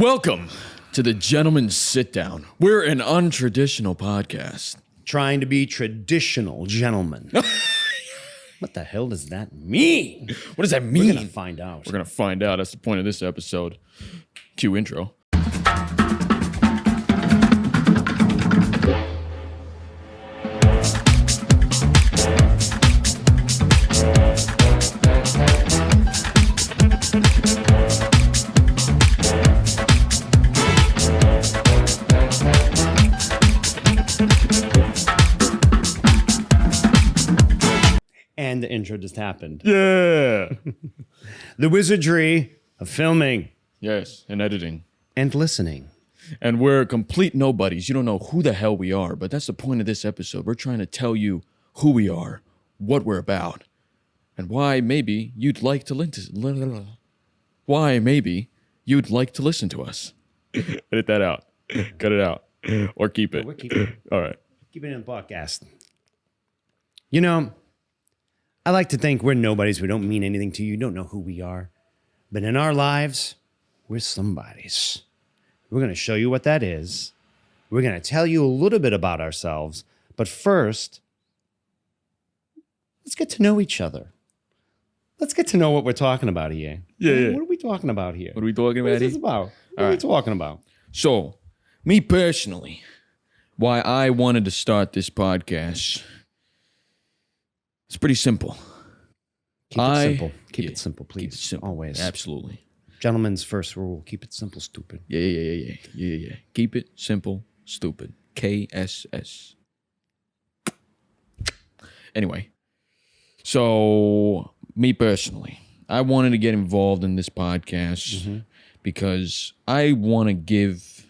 Welcome to the Gentlemen Sitdown. We're an untraditional podcast. Trying to be traditional gentlemen. What the hell does that mean? What does that mean? We're going to find out. We're going to find out. That's the point of this episode. Cue intro. And the intro just happened. Yeah. The wizardry of filming. Yes, and editing. And listening. And we're complete nobodies. You don't know who the hell we are, but that's the point of this episode. We're trying to tell you who we are, what we're about, and why maybe you'd like to listen. Why maybe you'd like to listen to us. Edit that out. Cut it out. Or keep it. We're keeping it. All right. Keep it in the podcast. You know, I like to think we're nobodies. We don't mean anything to you. You don't know who we are. But in our lives, we're somebodies. We're going to show you what that is. We're going to tell you a little bit about ourselves. But first, let's get to know each other. Let's get to know what we're talking about here. Yeah. What are we talking about here? What are we talking What about? is this about? What are we talking about? So, me personally, why I wanted to start this podcast, it's pretty simple. Keep it simple. Keep it simple, please. Keep it simple. Always. Absolutely. Gentlemen's first rule. Keep it simple, stupid. Yeah. Keep it simple, stupid. KSS. Anyway, so me personally, I wanted to get involved in this podcast because I want to give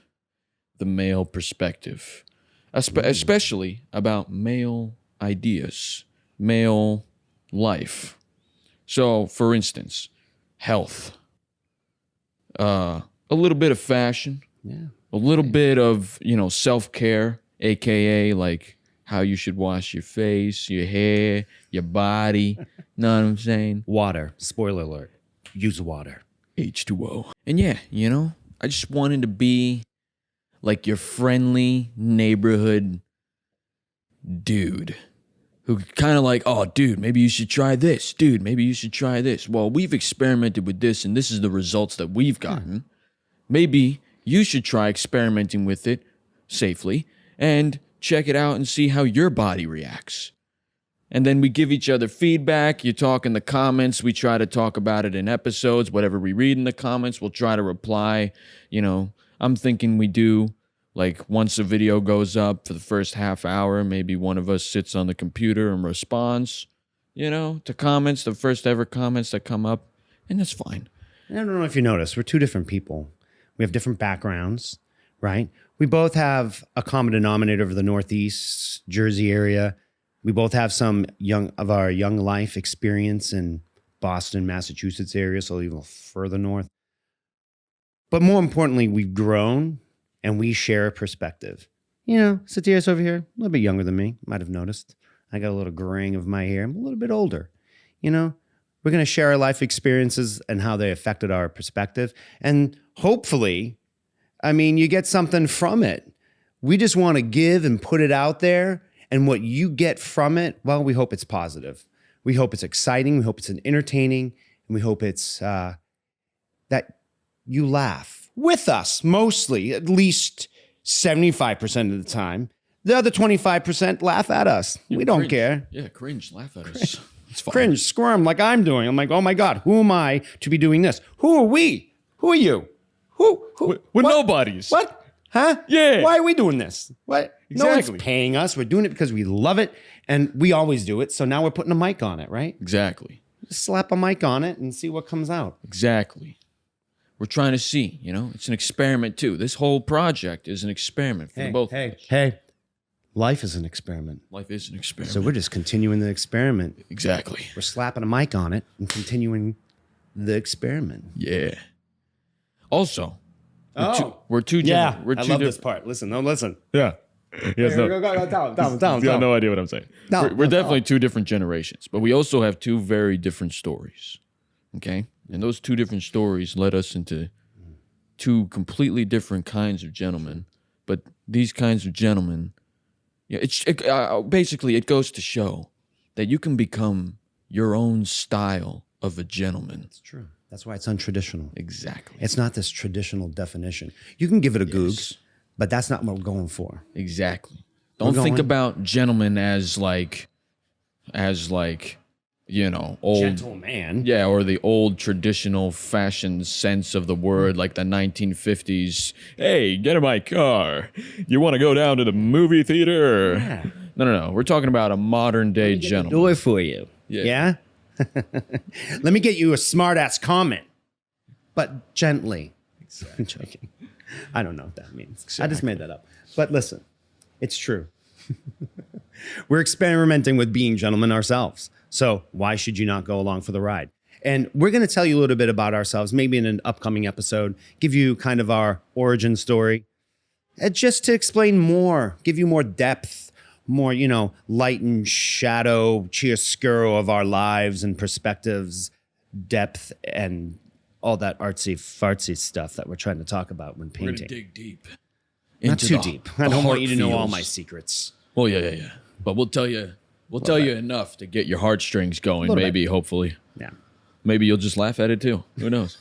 the male perspective, especially about male ideas, male life. So, for instance, health, a little bit of fashion, a little bit of, self-care, aka like how you should wash your face, your hair, your body. Know what I'm saying? Water. Spoiler alert. Use water. H2O. And yeah, I just wanted to be like your friendly neighborhood dude who kind of like, oh, dude, maybe you should try this. Dude, maybe you should try this. Well, we've experimented with this, and this is the results that we've gotten. Maybe you should try experimenting with it safely and check it out and see how your body reacts. And then we give each other feedback. You talk in the comments. We try to talk about it in episodes. Whatever we read in the comments, we'll try to reply. I'm thinking we do, like, once a video goes up for the first half hour, maybe one of us sits on the computer and responds, to comments, the first ever comments that come up. And that's fine. I don't know if you noticed, we're two different people. We have different backgrounds, right? We both have a common denominator of the Northeast, Jersey area. We both have some of our young life experience in Boston, Massachusetts area, so even further north. But more importantly, we've grown and we share a perspective. Sotirios over here, a little bit younger than me, might have noticed. I got a little graying of my hair. I'm a little bit older. We're going to share our life experiences and how they affected our perspective. And hopefully, you get something from it. We just want to give and put it out there. And what you get from it, well, we hope it's positive. We hope it's exciting. We hope it's entertaining. And we hope it's that you laugh with us, mostly, at least 75% of the time. The other 25% laugh at us. We don't care. Yeah, cringe, laugh at us. It's fine. Cringe, squirm like I'm doing. I'm like, oh my God, who am I to be doing this? Who are we? Who are you? Who? We're nobodies. What? Huh? Yeah. Why are we doing this? What? No Exactly. one's paying us. We're doing it because we love it, and we always do it. So now we're putting a mic on it, right? Exactly. Just slap a mic on it and see what comes out. Exactly. We're trying to see, it's an experiment too. This whole project is an experiment for the both of us. Hey. Life is an experiment. Life is an experiment. So we're just continuing the experiment. Exactly. We're slapping a mic on it and continuing the experiment. Yeah. Also, we're two. Yeah, we're two I love this part. Listen. Yeah. Yes, Go, no. down. You have no idea what I'm saying. We're definitely two different generations, but we also have two very different stories. Okay? And those two different stories led us into two completely different kinds of gentlemen, but these kinds of gentlemen, basically it goes to show that you can become your own style of a gentleman. It's true. That's why it's untraditional. Exactly. It's not this traditional definition. You can give it a goog, but that's not what we're going for. Exactly. Don't think about gentlemen as like, old gentleman. Yeah, or the old traditional fashion sense of the word, like the 1950s. Hey, get in my car. You want to go down to the movie theater? Yeah. No. We're talking about a modern day gentleman. Do it for you. Yeah? Let me get you a smart-ass comment, but gently. I'm joking. I don't know what that means. Exactly. I just made that up. But listen, it's true. We're experimenting with being gentlemen ourselves. So why should you not go along for the ride? And we're going to tell you a little bit about ourselves, maybe in an upcoming episode, give you kind of our origin story, just to explain more, give you more depth, more, light and shadow, chiaroscuro of our lives and perspectives, depth, and all that artsy-fartsy stuff that we're trying to talk about when painting. We're going to dig deep. Not too deep. I don't want you to know all my secrets. Well, yeah. But we'll tell you enough to get your heartstrings going, maybe, hopefully. Yeah. Maybe you'll just laugh at it too. Who knows?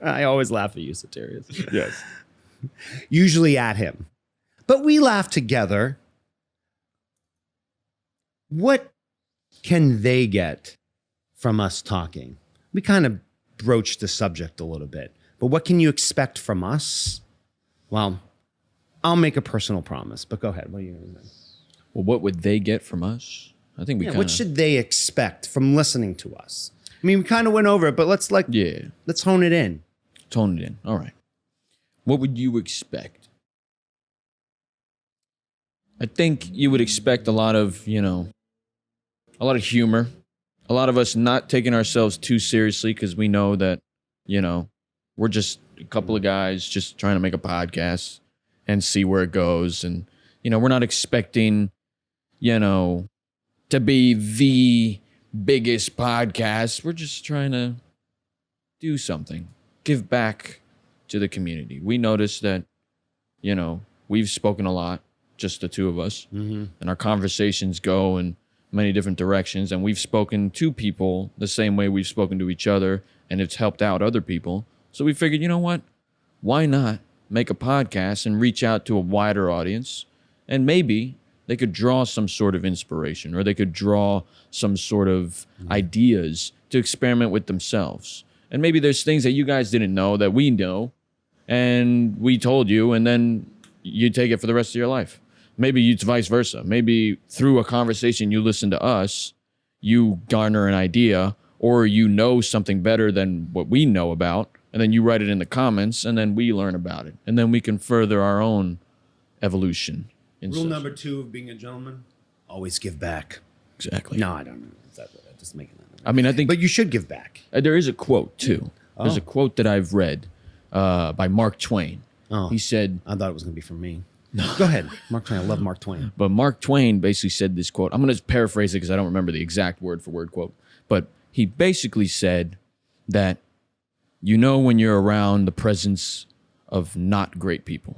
I always laugh at you, Sotirios. Yes. Usually at him. But we laugh together. What can they get from us talking? We kind of broached the subject a little bit. But what can you expect from us? Well, I'll make a personal promise, but go ahead. What are you going to say? Well, what would they get from us? I think what should they expect from listening to us? I mean, we kind of went over it, but let's hone it in. Tone it in. All right. What would you expect? I think you would expect a lot of humor. A lot of us not taking ourselves too seriously because we know that, we're just a couple of guys just trying to make a podcast and see where it goes. And, we're not expecting, to be the biggest podcast. We're just trying to do something, give back to the community. We noticed that, we've spoken a lot, just the two of us, and our conversations go in many different directions. And we've spoken to people the same way we've spoken to each other, and it's helped out other people. So we figured, you know what? Why not make a podcast and reach out to a wider audience? And maybe they could draw some sort of inspiration, or they could draw some sort of ideas to experiment with themselves. And maybe there's things that you guys didn't know that we know, and we told you, and then you take it for the rest of your life. Maybe it's vice versa. Maybe through a conversation you listen to us, you garner an idea, or you know something better than what we know about, and then you write it in the comments, and then we learn about it. And then we can further our own evolution. Rule number 2 of being a gentleman, always give back. Exactly. No, I don't know. I'm just making that up. I mean, I think... But you should give back. There is a quote, too. Oh. There's a quote that I've read by Mark Twain. Oh. He said... I thought it was going to be from me. No. Go ahead. Mark Twain. I love Mark Twain. But Mark Twain basically said this quote. I'm going to paraphrase it because I don't remember the exact word-for-word quote. But he basically said that when you're around the presence of not great people,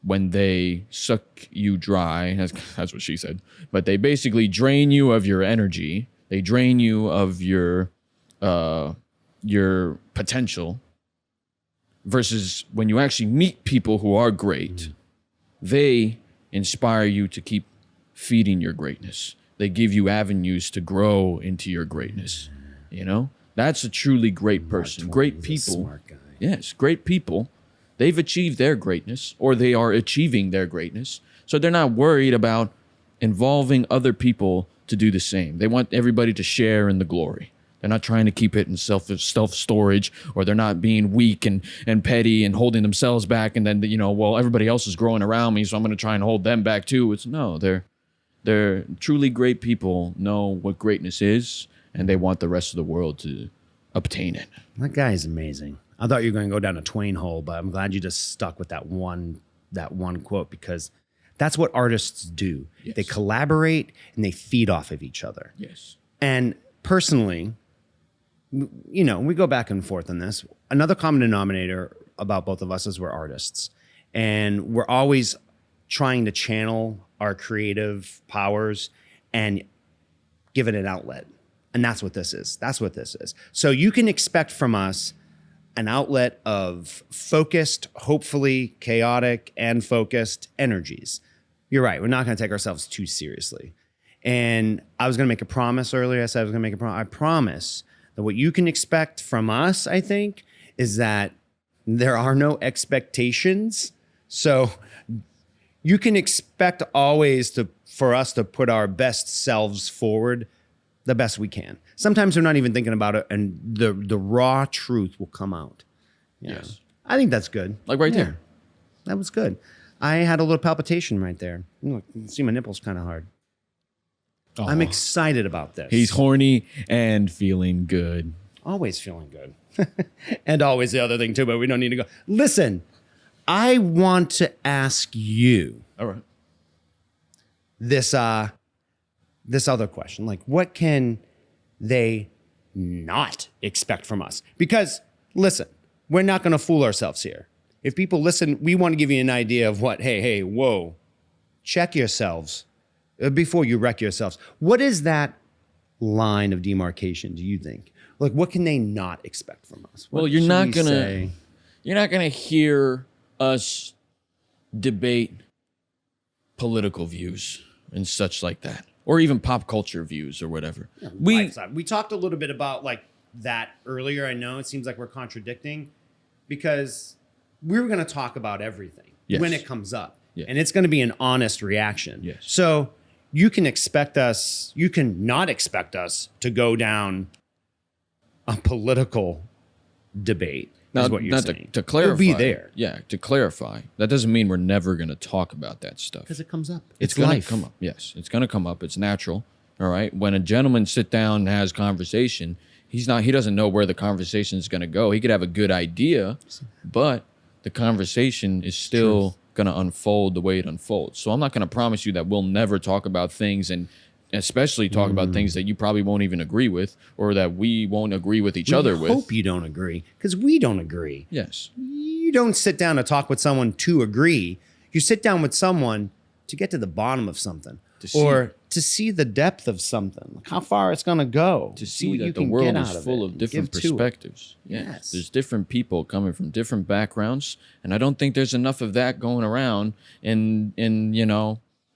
when they suck you dry, that's what she said, but they basically drain you of your energy, they drain you of your potential, versus when you actually meet people who are great, they inspire you to keep feeding your greatness. They give you avenues to grow into your greatness. That's a truly great person. Great people. Smart guy. Yes, great people. They've achieved their greatness, or they are achieving their greatness. So they're not worried about involving other people to do the same. They want everybody to share in the glory. They're not trying to keep it in self-storage, or they're not being weak and petty and holding themselves back. And then, everybody else is growing around me, so I'm going to try and hold them back too. They're truly great people, know what greatness is, and they want the rest of the world to obtain it. That guy is amazing. I thought you were going to go down a Twain hole, but I'm glad you just stuck with that one quote, because that's what artists do. Yes. They collaborate and they feed off of each other. Yes. And personally, we go back and forth on this. Another common denominator about both of us is we're artists, and we're always trying to channel our creative powers and give it an outlet. And that's what this is. That's what this is. So you can expect from us an outlet of focused, hopefully chaotic and focused energies. You're right. We're not going to take ourselves too seriously. And I was going to make a promise earlier. I said I was going to make a promise. I promise that what you can expect from us, I think, is that there are no expectations. So you can expect always for us to put our best selves forward the best we can. Sometimes we're not even thinking about it, and the raw truth will come out. You know? Yes. I think that's good. Like right there. That was good. I had a little palpitation right there. Look, you can see my nipples kind of hard. Oh. I'm excited about this. He's horny and feeling good. Always feeling good. And always the other thing too, but we don't need to go. Listen, I want to ask you All right. this other question. Like, what can they not expect from us? Because listen, we're not going to fool ourselves here. If people listen, we want to give you an idea of what, hey, whoa, check yourselves before you wreck yourselves. What is that line of demarcation, do you think? Like, what can they not expect from us? Well, you're not gonna hear us debate political views and such like that, or even pop culture views or whatever. Yeah, we talked a little bit about like that earlier. I know it seems like we're contradicting because we were going to talk about everything when it comes up, and it's going to be an honest reaction. Yes. So you can not expect us to go down a political debate. Now, is what you're saying. To clarify, It'll be there. Yeah, to clarify, that doesn't mean we're never going to talk about that stuff. Because it comes up. It's going to come up. Yes, it's going to come up. It's natural. All right. When a gentleman sit down and has conversation, he doesn't know where the conversation is going to go. He could have a good idea, but the conversation is still going to unfold the way it unfolds. So I'm not going to promise you that we'll never talk about things, and especially talk about things that you probably won't even agree with, or that we won't agree with each other with. I hope you don't agree, because we don't agree. Yes. You don't sit down to talk with someone to agree. You sit down with someone to get to the bottom of something, or to see the depth of something, like how far it's going to go. To see that the world is full of different perspectives. Yes. There's different people coming from different backgrounds, and I don't think there's enough of that going around in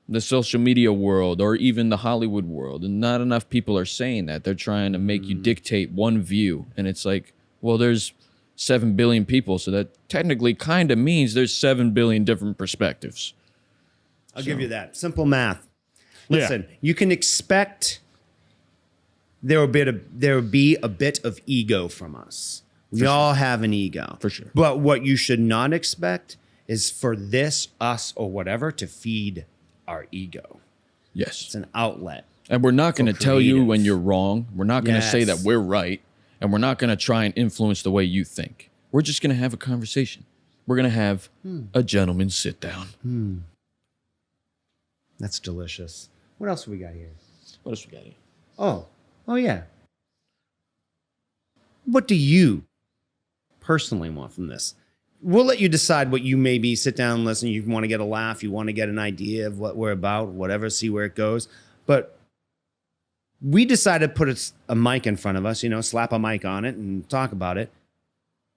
the social media world or even the Hollywood world. And not enough people are saying that. They're trying to make you dictate one view. And it's like, well, there's 7 billion people, so that technically kind of means there's 7 billion different perspectives. I'll give you that. Simple math. Listen, you can expect there will be a bit of ego from us. We all have an ego. For sure. But what you should not expect is for this, us, or whatever to feed our ego. Yes. It's an outlet. And we're not going to tell you when you're wrong. We're not going to say that Yes. we're right. And we're not going to try and influence the way you think. We're just going to have a conversation. We're going to have a gentleman's sit down. That's delicious. What else we got here? What else we got here? Oh yeah. What do you personally want from this? We'll let you decide what you maybe sit down, listen. You want to get a laugh. You want to get an idea of what we're about, whatever, see where it goes. But we decided to put a mic in front of us, slap a mic on it and talk about it.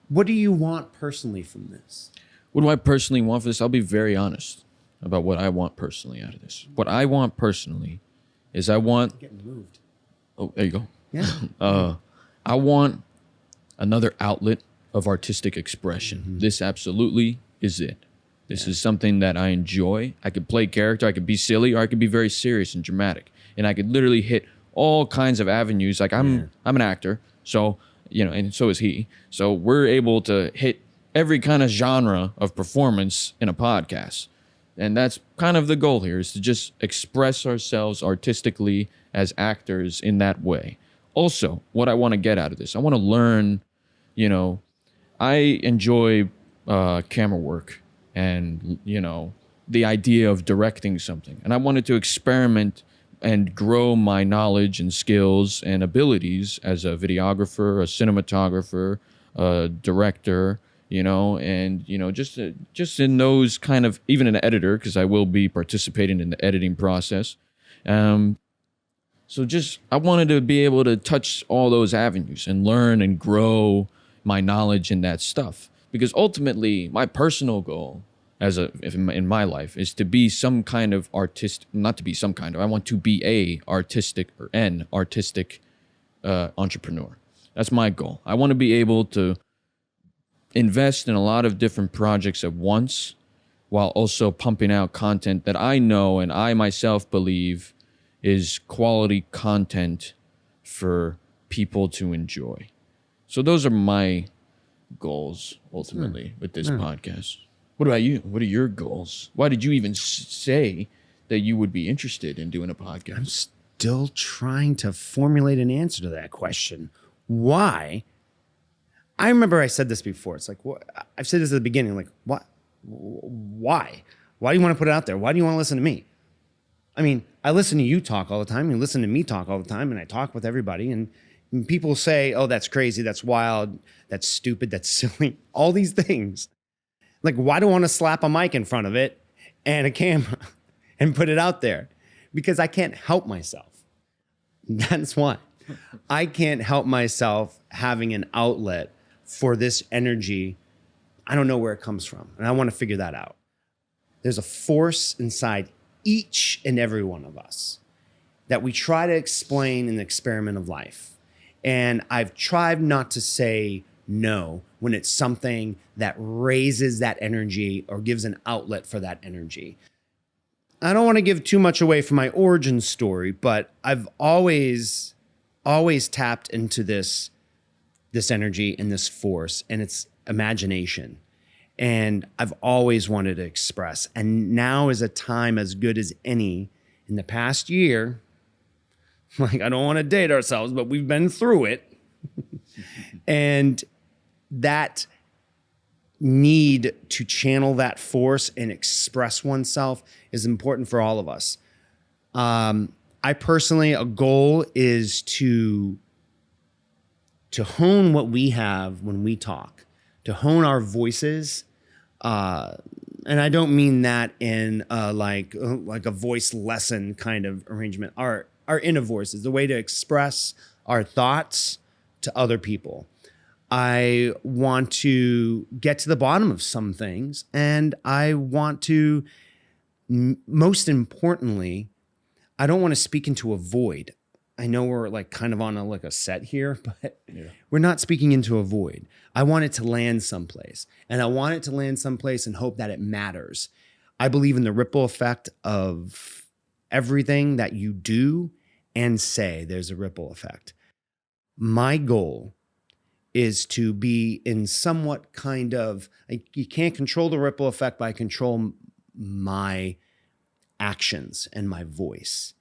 What do you want personally from this? What do I personally want for this? I'll be very honest about what I want personally out of this. What I want personally is Getting moved. Oh, there you go. Yeah. I want another outlet of artistic expression. This absolutely is it. This is something that I enjoy. I could play character, I could be silly, or I could be very serious and dramatic. And I could literally hit all kinds of avenues. Like I'm an actor, so and so is he. So we're able to hit every kind of genre of performance in a podcast. And that's kind of the goal here, is to just express ourselves artistically as actors in that way. Also, what I want to get out of this, I want to learn, I enjoy camera work and, the idea of directing something. And I wanted to experiment and grow my knowledge and skills and abilities as a videographer, a cinematographer, a director, and just in those kind of, even an editor, because I will be participating in the editing process. So just, I wanted to be able to touch all those avenues and learn and grow my knowledge in that stuff. Because ultimately, my personal goal in my life is to be some kind of artist, not to be some kind of, I want to be an artistic entrepreneur. That's my goal. I want to be able to invest in a lot of different projects at once while also pumping out content that I know and I myself believe is quality content for people to enjoy. So those are my goals ultimately with this podcast. What about you? What are your goals? Why did you even say that you would be interested in doing a podcast? I'm still trying to formulate an answer to that question. Why? I remember I said this before. It's like, I've said this at the beginning. Like, what? Why? Why do you want to put it out there? Why do you want to listen to me? I mean, I listen to you talk all the time. You listen to me talk all the time, and I talk with everybody. And people say, "Oh, that's crazy. That's wild. That's stupid. That's silly." All these things. Like, why do I want to slap a mic in front of it and a camera and put it out there? Because I can't help myself. That's why. I can't help myself having an outlet for this energy. I don't know where it comes from, and I want to figure that out. There's a force inside each and every one of us that we try to explain in the experiment of life. And I've tried not to say no when it's something that raises that energy or gives an outlet for that energy. I don't want to give too much away from my origin story, but I've always tapped into this energy and this force, and it's imagination. And I've always wanted to express. And now is a time as good as any in the past year. Like, I don't want to date ourselves, but we've been through it. And that need to channel that force and express oneself is important for all of us. I personally, a goal is to hone what we have when we talk, to hone our voices. And I don't mean that in like a voice lesson kind of arrangement. Our inner voice is the way to express our thoughts to other people. I want to get to the bottom of some things, and I want to, most importantly, I don't want to speak into a void. I know we're like kind of on a set here, but we're not speaking into a void. I want it to land someplace, and I want it to land someplace and hope that it matters. I believe in the ripple effect of everything that you do and say. There's a ripple effect. My goal is to be in somewhat kind of, you can't control the ripple effect, but I control my actions and my voice.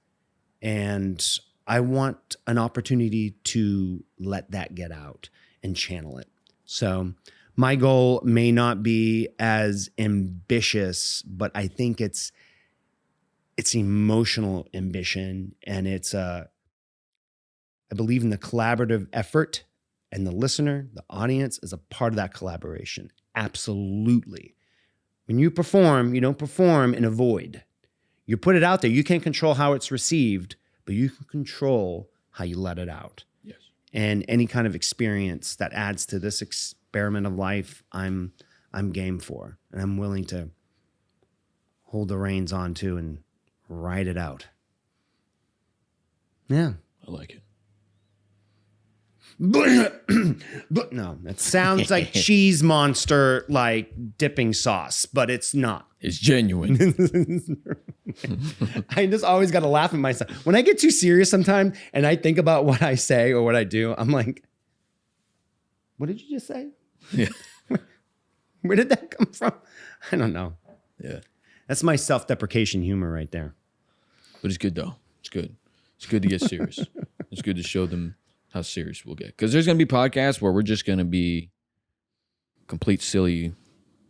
And I want an opportunity to let that get out and channel it. So my goal may not be as ambitious, but I think it's emotional ambition, and I believe in the collaborative effort, and the listener, the audience, is a part of that collaboration. Absolutely. When you perform, you don't perform in a void. You put it out there. You can't control how it's received, but you can control how you let it out. Yes. And any kind of experience that adds to this experiment of life, I'm game for. And I'm willing to hold the reins on to and ride it out. Yeah. I like it. No, that sounds like cheese monster, like dipping sauce, but it's not. It's genuine. I just always got to laugh at myself. When I get too serious sometimes and I think about what I say or what I do, I'm like, what did you just say? Yeah. Where did that come from? I don't know. Yeah. That's my self-deprecation humor right there. But it's good, though. It's good. It's good to get serious. It's good to show them how serious we'll get. Because there's going to be podcasts where we're just going to be complete silly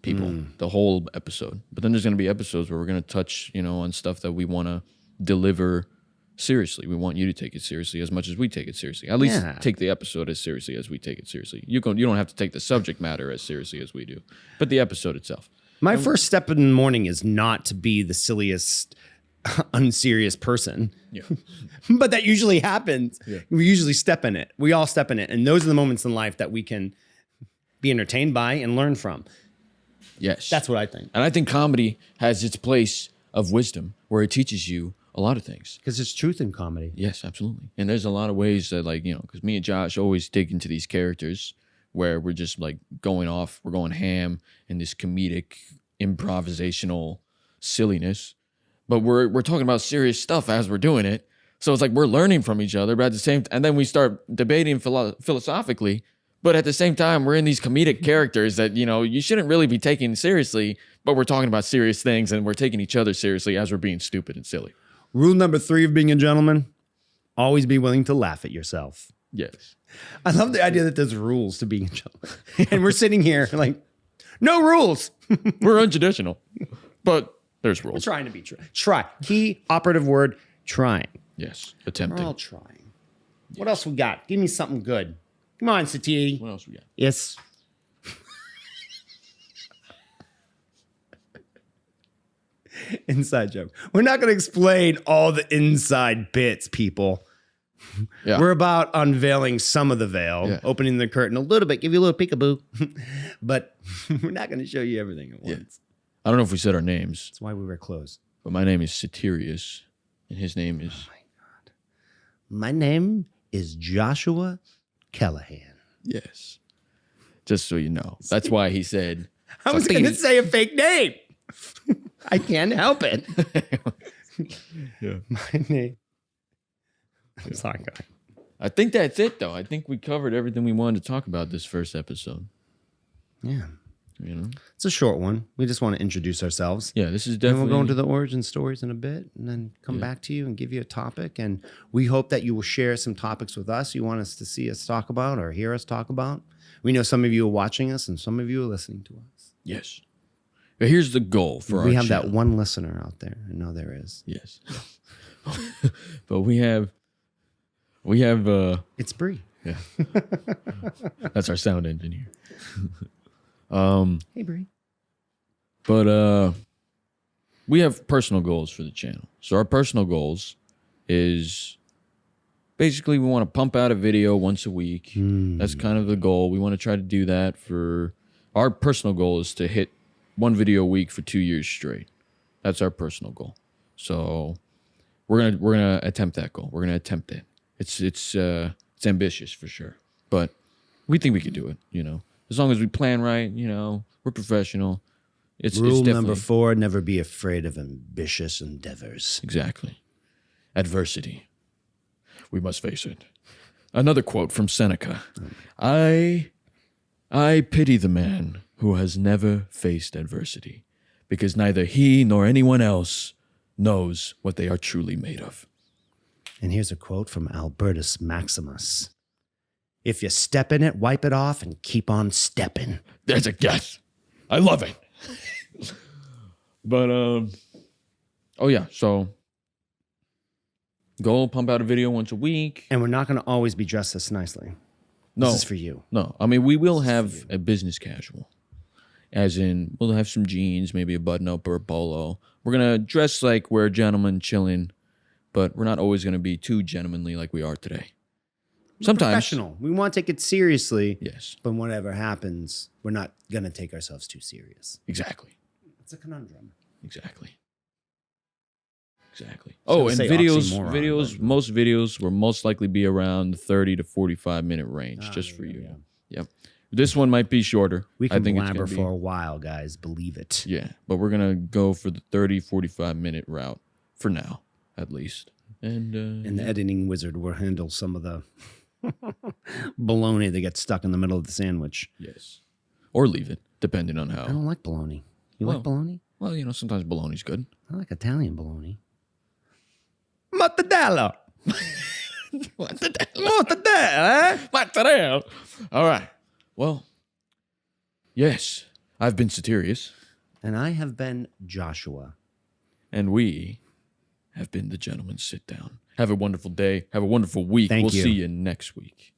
people the whole episode. But then there's going to be episodes where we're going to touch, on stuff that we want to deliver seriously. We want you to take it seriously as much as we take it seriously. At least Yeah. take the episode as seriously as we take it seriously. You don't have to take the subject matter as seriously as we do, but the episode itself. My first step in the morning is not to be the silliest, unserious person. Yeah. But that usually happens. Yeah. We usually step in it. We all step in it. And those are the moments in life that we can be entertained by and learn from. Yes. That's what I think. And I think comedy has its place of wisdom where it teaches you a lot of things. Because there's truth in comedy. Yes, absolutely. And there's a lot of ways that, like, because me and Josh always dig into these characters where we're just like going off, we're going ham in this comedic, improvisational silliness. But we're talking about serious stuff as we're doing it. So it's like we're learning from each other, but at the same and then we start debating philosophically. But at the same time, we're in these comedic characters that, you shouldn't really be taking seriously, but we're talking about serious things and we're taking each other seriously as we're being stupid and silly. Rule number 3 of being a gentleman, always be willing to laugh at yourself. Yes. I love the idea that there's rules to being a gentleman. And we're sitting here like, no rules. We're untraditional, but there's rules. We're trying to be try. Key operative word, trying. Yes. We're Attempting. all trying. What else we got? Give me something good. Come on, Sotirios. What else we got? Yes. Inside joke. We're not going to explain all the inside bits, people. Yeah. We're about unveiling some of the veil, opening the curtain a little bit, give you a little peekaboo. But we're not going to show you everything at once. I don't know if we said our names, That's why we wear clothes. but my name is Sotirios, and his name is... My name is Joshua Callahan. Yes. Just so you know. That's why he said... I was going to say a fake name. I can't help it. Yeah. My name. I'm sorry, guy. I think that's it, though. I think we covered everything we wanted to talk about this first episode. Yeah. You know? It's a short one. We just want to introduce ourselves. Yeah, this is And definitely... we'll go into the origin stories in a bit and then come back to you and give you a topic. And we hope that you will share some topics with us you want us to see us talk about or hear us talk about. We know some of you are watching us and some of you are listening to us. Yes. But here's the goal for our We have channel. that one listener out there. I know there is. Yes. But we have... It's Bree. Yeah. That's our sound engineer. Hey, Bree. But we have personal goals for the channel. So our personal goals is basically we want to pump out a video once a week. That's kind of the goal. We want to try to do that for... Our personal goal is to hit one video a week for 2 years straight. That's our personal goal. So we're gonna attempt that goal. We're gonna attempt it. It's ambitious for sure, but we think we can do it. As long as we plan right. We're professional. It's Rule definitely, number 4, never be afraid of ambitious endeavors. Exactly. Adversity. We must face it. Another quote from Seneca. I pity the man who has never faced adversity, because neither he nor anyone else knows what they are truly made of. And here's a quote from Albertus Maximus. If you step in it, wipe it off and keep on stepping. There's a guess. I love it. But, oh yeah, so go pump out a video once a week. And we're not going to always be dressed this nicely. No. This is for you. No, I mean, we will have a business casual. As in, we'll have some jeans, maybe a button-up or a polo. We're going to dress like we're gentlemen chilling, but we're not always going to be too gentlemanly like we are today. Sometimes. Professional. We want to take it seriously. Yes. But whatever happens, we're not going to take ourselves too serious. Exactly. It's a conundrum. Exactly. Oh, and say videos, oxymoron, most videos will most likely be around the 30 to 45 minute range, just for you. yeah. Yep. This one might be shorter. We can I think it's blabber gonna be, for a while, guys. Believe it. Yeah, but we're going to go for the 30, 45 minute route for now, at least. And And the editing wizard will handle some of the bologna that gets stuck in the middle of the sandwich. yes. Or leave it, depending on I how. don't like bologna. You Well, like bologna? Well, sometimes bologna's good. I like Italian bologna. Mortadella. Mortadella. Mozzarella. All right. Well, yes, I've been Sotirios, And I have been Joshua. and we have been the Gentlemen Sit Down. Have a wonderful day. Have a wonderful week. Thank We'll you. see you next week.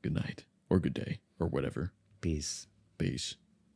Good night or good day or whatever. Peace. Peace.